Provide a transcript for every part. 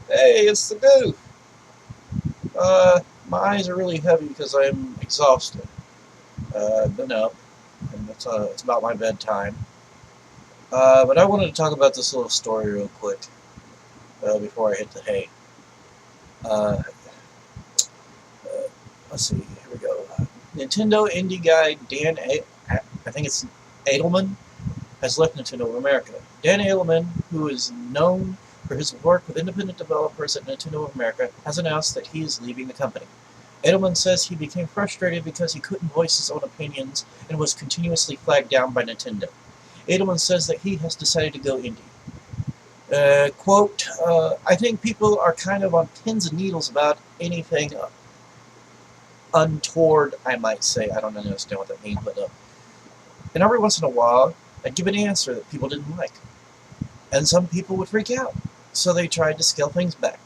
Hey, it's the goof. My eyes are really heavy because I'm exhausted. I've been up, and it's about my bedtime. But I wanted to talk about this little story real quick before I hit the hay. Uh, let's see. Here we go. Nintendo indie guy I think it's Edelman, has left Nintendo of America. Dan Edelman, who is known for his work with independent developers at Nintendo of America, has announced that he is leaving the company. Edelman says he became frustrated because he couldn't voice his own opinions and was continuously flagged down by Nintendo. Edelman says that he has decided to go indie. Quote, I think people are kind of on pins and needles about anything untoward, I might say. I don't understand what that means, but and every once in a while, I'd give an answer that people didn't like. And some people would freak out. So they tried to scale things back.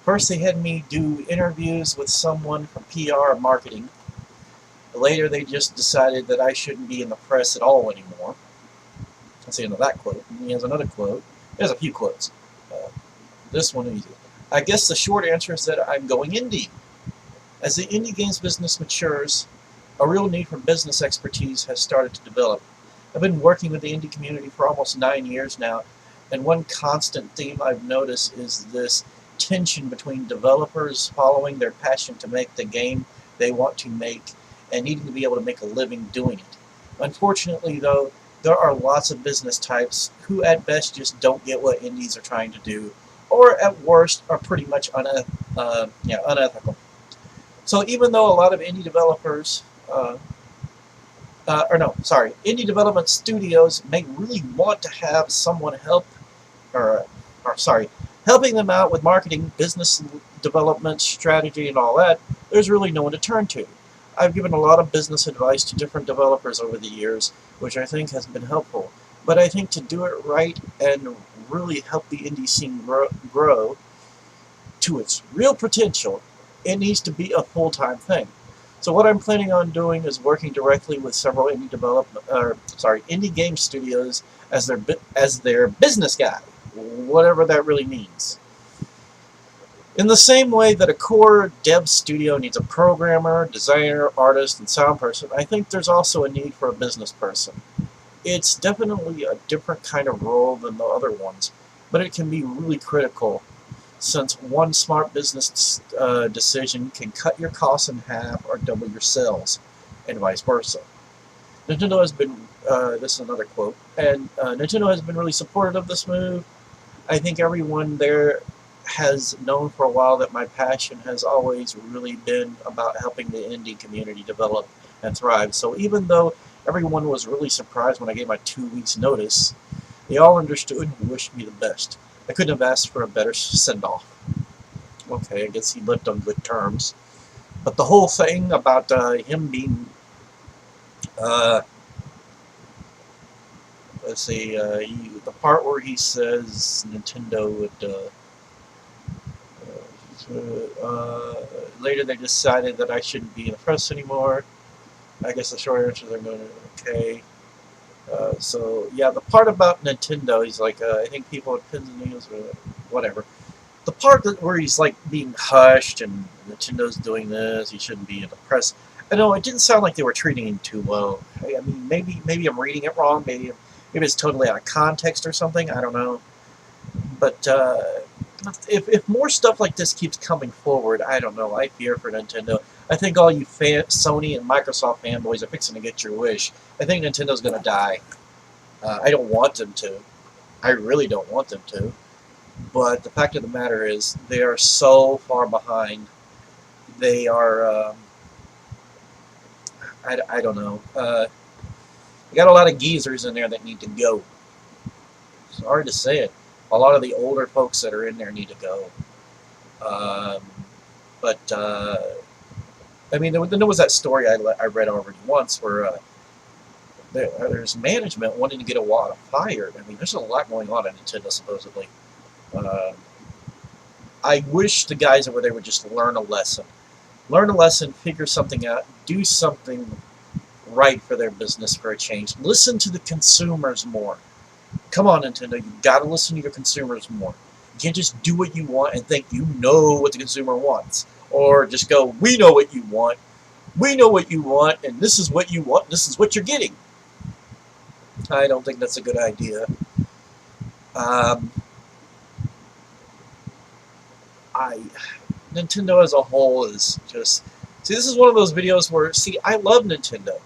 First, they had me do interviews with someone from PR or marketing. Later, they just decided that I shouldn't be in the press at all anymore. That's the end of that quote. And he has another quote. He has a few quotes. This one easy. I guess the short answer is that I'm going indie. As the indie games business matures, a real need for business expertise has started to develop. I've been working with the indie community for almost 9 years now, and one constant theme I've noticed is this tension between developers following their passion to make the game they want to make and needing to be able to make a living doing it. Unfortunately, though, there are lots of business types who at best just don't get what indies are trying to do, or at worst are pretty much unethical. So even though a lot of indie developers indie development studios may really want to have someone or, helping them out with marketing, business development, strategy, and all that, there's really no one to turn to. I've given a lot of business advice to different developers over the years, which I think has been helpful. But I think to do it right and really help the indie scene grow to its real potential, it needs to be a full-time thing. So what I'm planning on doing is working directly with several indie game studios as their business guy, whatever that really means. In the same way that a core dev studio needs a programmer, designer, artist, and sound person, I think there's also a need for a business person. It's definitely a different kind of role than the other ones, but it can be really critical since one smart business decision can cut your costs in half or double your sales, and vice versa. Nintendo has been, this is another quote, and Nintendo has been really supportive of this move. I think everyone there has known for a while that my passion has always really been about helping the indie community develop and thrive. So even though everyone was really surprised when I gave my 2 weeks notice, they all understood and wished me the best. I couldn't have asked for a better send-off. Okay, I guess he left on good terms. But the whole thing about him being, the part where he says Nintendo would, later they decided that I shouldn't be in the press anymore. I guess the short answer is I'm going to, okay. So yeah, the part about Nintendo, he's like, I think people with pins and needles or whatever. The part where he's like being hushed and Nintendo's doing this, he shouldn't be in the press. I know it didn't sound like they were treating him too well. I mean, maybe I'm reading it wrong. Maybe it's totally out of context or something. I don't know. But if more stuff like this keeps coming forward, I don't know. I fear for Nintendo. I think all you Sony and Microsoft fanboys are fixing to get your wish. I think Nintendo's going to die. I don't want them to. I really don't want them to. But the fact of the matter is, they are so far behind. They are, I don't know. We got a lot of geezers in there that need to go. Sorry to say it. A lot of the older folks that are in there need to go. I mean, there was that story I read already once where there's management wanting to get a lot fired. I mean, there's a lot going on at Nintendo, supposedly. I wish the guys over there would just learn a lesson. Learn a lesson, figure something out, do something right for their business for a change. Listen to the consumers more. Come on, Nintendo, you've got to listen to your consumers more. You can't just do what you want and think you know what the consumer wants. Or just go, we know what you want, we know what you want, and this is what you want, and this is what you're getting. I don't think that's a good idea. Um, I Nintendo as a whole is just... See, this is one of those videos where, see, I love Nintendo,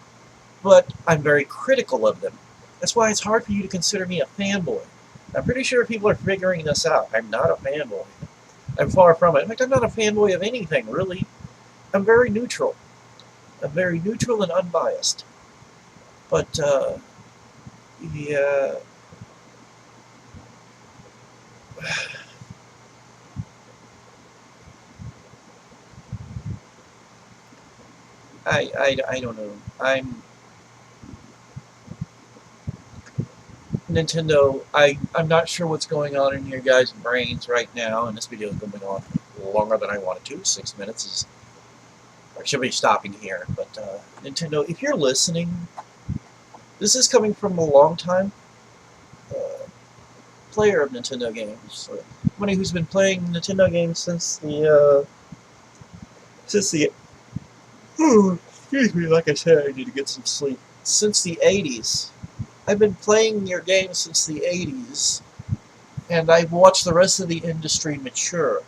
but I'm very critical of them. That's why it's hard for you to consider me a fanboy. I'm pretty sure people are figuring this out. I'm not a fanboy. I'm far from it. In fact, I'm not a fanboy of anything, really. I'm very neutral. I'm very neutral and unbiased. But, yeah... I don't know. Nintendo, I'm not sure what's going on in your guys' brains right now, and this video is going on longer than I wanted to. 6 minutes is... I should be stopping here, but Nintendo, if you're listening, this is coming from a long-time player of Nintendo games. Somebody who's been playing Nintendo games since the excuse me, like I said, I need to get some sleep. Since the 80s. I've been playing your games since the 80s, and I've watched the rest of the industry mature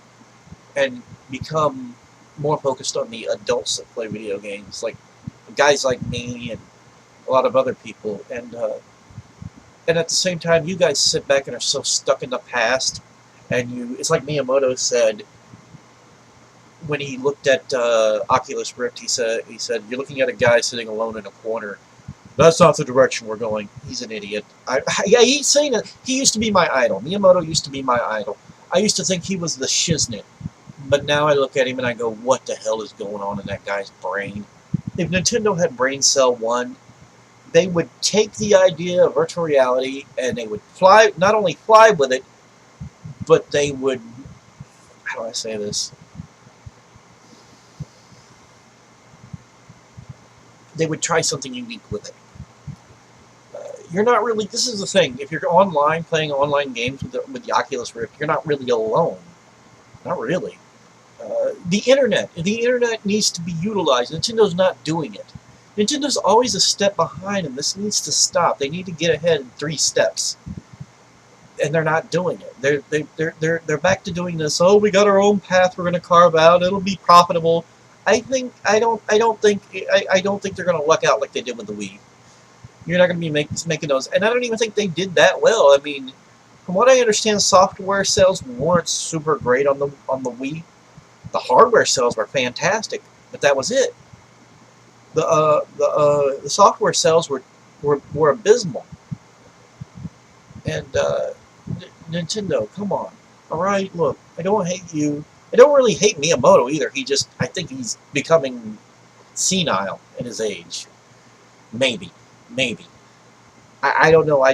and become more focused on the adults that play video games, like guys like me and a lot of other people. And at the same time, you guys sit back and are so stuck in the past, and it's like Miyamoto said when he looked at Oculus Rift. He said, you're looking at a guy sitting alone in a corner. That's not the direction we're going. He's an idiot. Yeah, he's saying it. He used to be my idol. Miyamoto used to be my idol. I used to think he was the shiznit. But now I look at him and I go, what the hell is going on in that guy's brain? If Nintendo had Brain Cell 1, they would take the idea of virtual reality and they would not only fly with it, but they would... How do I say this? They would try something unique with it. You're not really... This is the thing. If you're online, playing online games with the Oculus Rift, you're not really alone. Not really. The internet needs to be utilized. Nintendo's not doing it. Nintendo's always a step behind, and this needs to stop. They need to get ahead in 3 steps, and they're not doing it. They're back to doing this. Oh, we got our own path. We're going to carve out. It'll be profitable. I don't think they're going to luck out like they did with the Wii. You're not going to be making those, and I don't even think they did that well. I mean, from what I understand, software sales weren't super great on the Wii. The hardware sales were fantastic, but that was it. The software sales were abysmal. And Nintendo, come on. All right, look, I don't hate you. I don't really hate Miyamoto either. I think he's becoming senile in his age. Maybe. I don't know.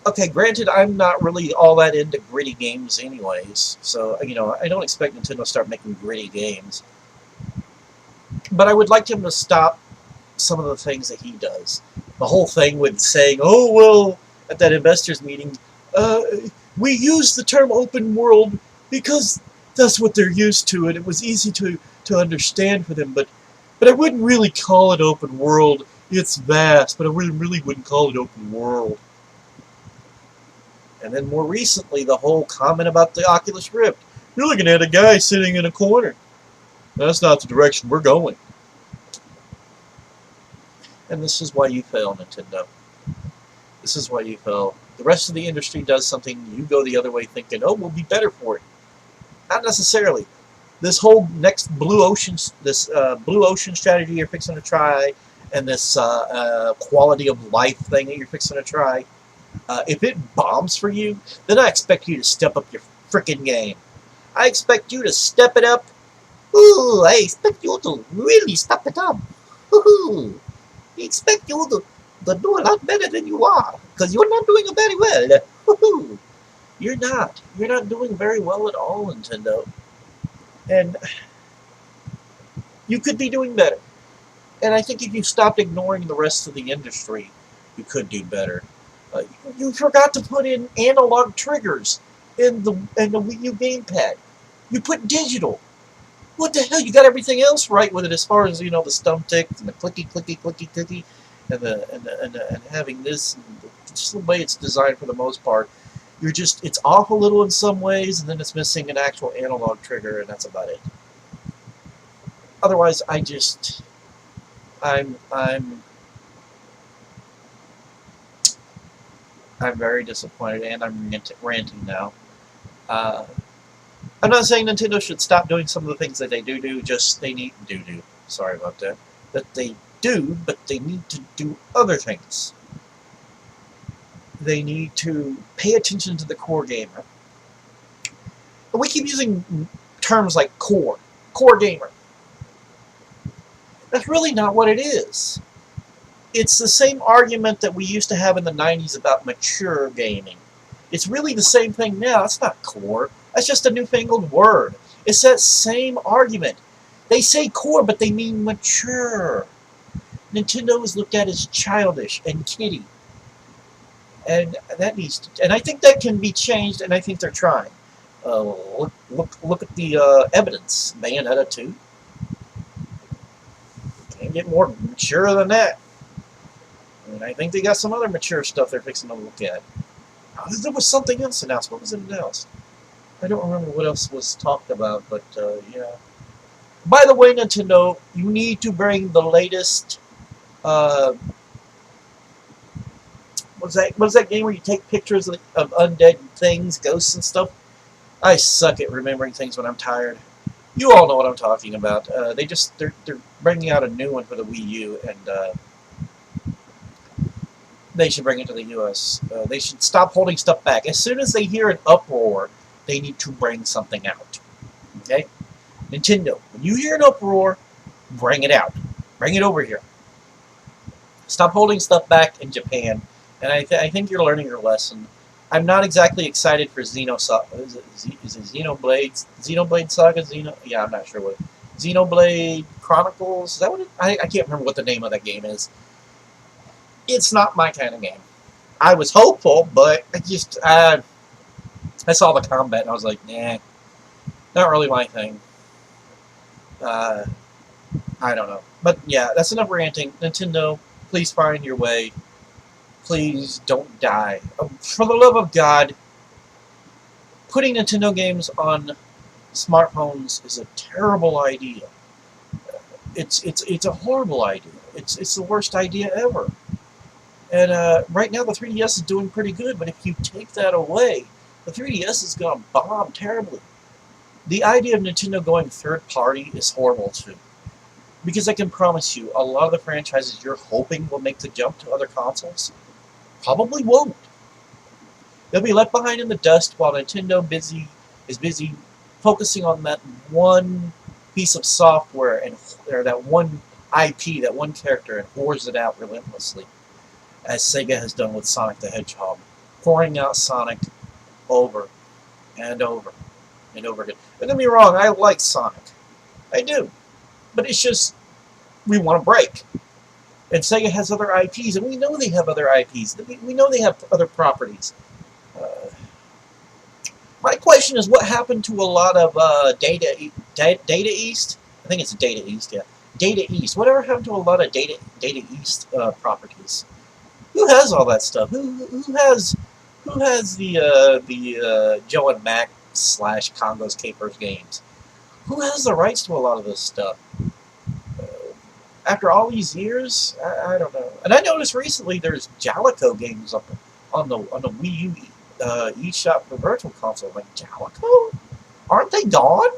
Okay, granted, I'm not really all that into gritty games anyways, so, I don't expect Nintendo to start making gritty games. But I would like him to stop some of the things that he does. The whole thing with saying, oh, well, at that investors meeting, we use the term open world because that's what they're used to, and it was easy to understand for them, but I wouldn't really call it open world. It's vast, but I really wouldn't call it open world. And then more recently, the whole comment about the Oculus Rift. You're looking at a guy sitting in a corner. That's not the direction we're going. And this is why you fail, Nintendo. This is why you fail. The rest of the industry does something, you go the other way thinking, oh, we'll be better for it. Not necessarily. This whole next blue ocean strategy you're fixing to try, and this quality of life thing that you're fixing to try, if it bombs for you, then I expect you to step up your frickin' game. I expect you to step it up. Ooh, I expect you to really step it up. Ooh, I expect you to do a lot better than you are, because you're not doing it very well. Ooh, you're not. You're not doing very well at all, Nintendo. And you could be doing better. And I think if you stopped ignoring the rest of the industry, you could do better. You can You forgot to put in analog triggers in the Wii U gamepad. You put digital. What the hell? You got everything else right with it, as far as the stump tick and the clicky clicky clicky clicky, and having this, and just the way it's designed for the most part. It's off a little in some ways, and then it's missing an actual analog trigger, and that's about it. Otherwise, I'm I'm I'm very disappointed, and I'm ranting now. Uh, I'm not saying Nintendo should stop doing some of the things that they do. Just they need do. Sorry about that. That they do, but they need to do other things. They need to pay attention to the core gamer. And we keep using terms like core gamer. That's really not what it is. It's the same argument that we used to have in the 90s about mature gaming. It's really the same thing now. It's not core. That's just a newfangled word. It's that same argument. They say core, but they mean mature. Nintendo is looked at as childish and kiddie. And that needs to, and I think that can be changed, and I think they're trying. Look at the evidence. Bayonetta 2. Can't get more mature than that. And I think they got some other mature stuff they're fixing to look at. There was something else announced. What was it announced? I don't remember what else was talked about, but yeah. By the way, Nintendo, you need to bring the latest. What's that game where you take pictures of undead things, ghosts and stuff? I suck at remembering things when I'm tired. You all know what I'm talking about. They're bringing out a new one for the Wii U, and they should bring it to the US. They should stop holding stuff back. As soon as they hear an uproar, they need to bring something out. Okay? Nintendo, when you hear an uproar, bring it out. Bring it over here. Stop holding stuff back in Japan. And I think you're learning your lesson. I'm not exactly excited for is it Xenoblade? Xenoblade Saga? Yeah, I'm not sure what. Xenoblade Chronicles? Is that what it, I can't remember what the name of that game is. It's not my kind of game. I was hopeful, but I saw the combat and I was like, nah, not really my thing. I don't know. But yeah, that's enough ranting. Nintendo, please find your way. Please don't die. For the love of God, putting Nintendo games on smartphones is a terrible idea. It's a horrible idea. It's the worst idea ever. And right now the 3DS is doing pretty good, but if you take that away, the 3DS is going to bomb terribly. The idea of Nintendo going third party is horrible too. Because I can promise you, a lot of the franchises you're hoping will make the jump to other consoles probably won't. They'll be left behind in the dust while Nintendo is busy focusing on that one piece of software or that one IP, that one character, and whores it out relentlessly, as Sega has done with Sonic the Hedgehog, pouring out Sonic over and over and over again. Don't get me wrong, I like Sonic. I do. But it's just, we want a break. And Sega has other IPs, and we know they have other IPs. We know they have other properties. My question is, what happened to a lot of Data East? I think it's Data East, yeah. Data East. Whatever happened to a lot of Data East properties? Who has all that stuff? Who has the Joe and Mac / Congo's Capers games? Who has the rights to a lot of this stuff? After all these years, I don't know. And I noticed recently there's Jalico games up on the Wii U eShop for Virtual Console. Like, Jalico? Aren't they gone?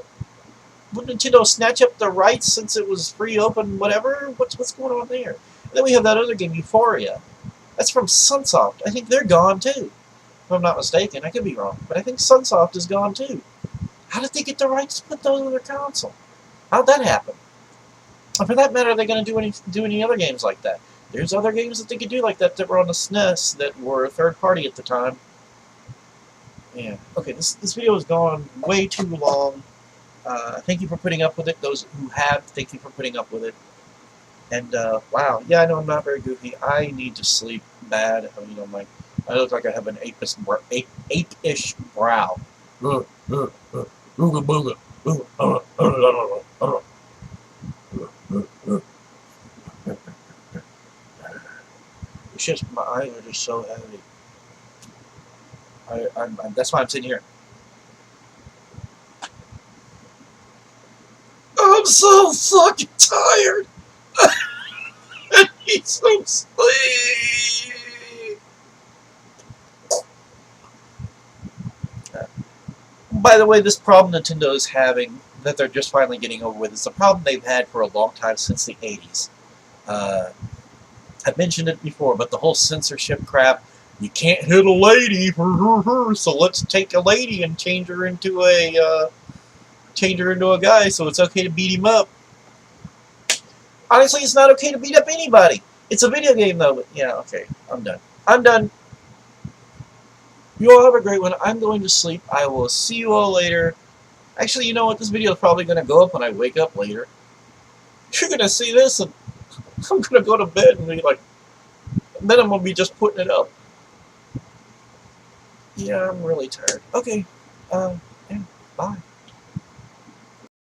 Would Nintendo snatch up the rights since it was free, open, whatever? What's going on there? And then we have that other game, Euphoria. That's from Sunsoft. I think they're gone too. If I'm not mistaken, I could be wrong, but I think Sunsoft is gone too. How did they get the rights to put those on their console? How'd that happen? And for that matter, are they going to do any other games like that? There's other games that they could do like that were on the SNES that were third party at the time. Yeah. Okay, this video has gone way too long. Thank you for putting up with it. Those who have, thank you for putting up with it. And wow, yeah, I know I'm not very goofy. I need to sleep bad. I look like I have an ape-ish brow. Ooga booga. It's just my eyes are just so heavy. That's why I'm sitting here. I'm so fucking tired. I need some sleep. By the way, this problem Nintendo is having, that they're just finally getting over with, is a problem they've had for a long time, since the 80s. I've mentioned it before, but the whole censorship crap, you can't hit a lady, so let's take a lady and change her into a guy, so it's okay to beat him up. Honestly, it's not okay to beat up anybody. It's a video game, though. But yeah, okay, I'm done. I'm done. You all have a great one. I'm going to sleep. I will see you all later. Actually, you know what? This video is probably going to go up when I wake up later. You're going to see this, and I'm going to go to bed and be like, and then I'm going to be just putting it up. Yeah, I'm really tired. Okay, yeah, bye.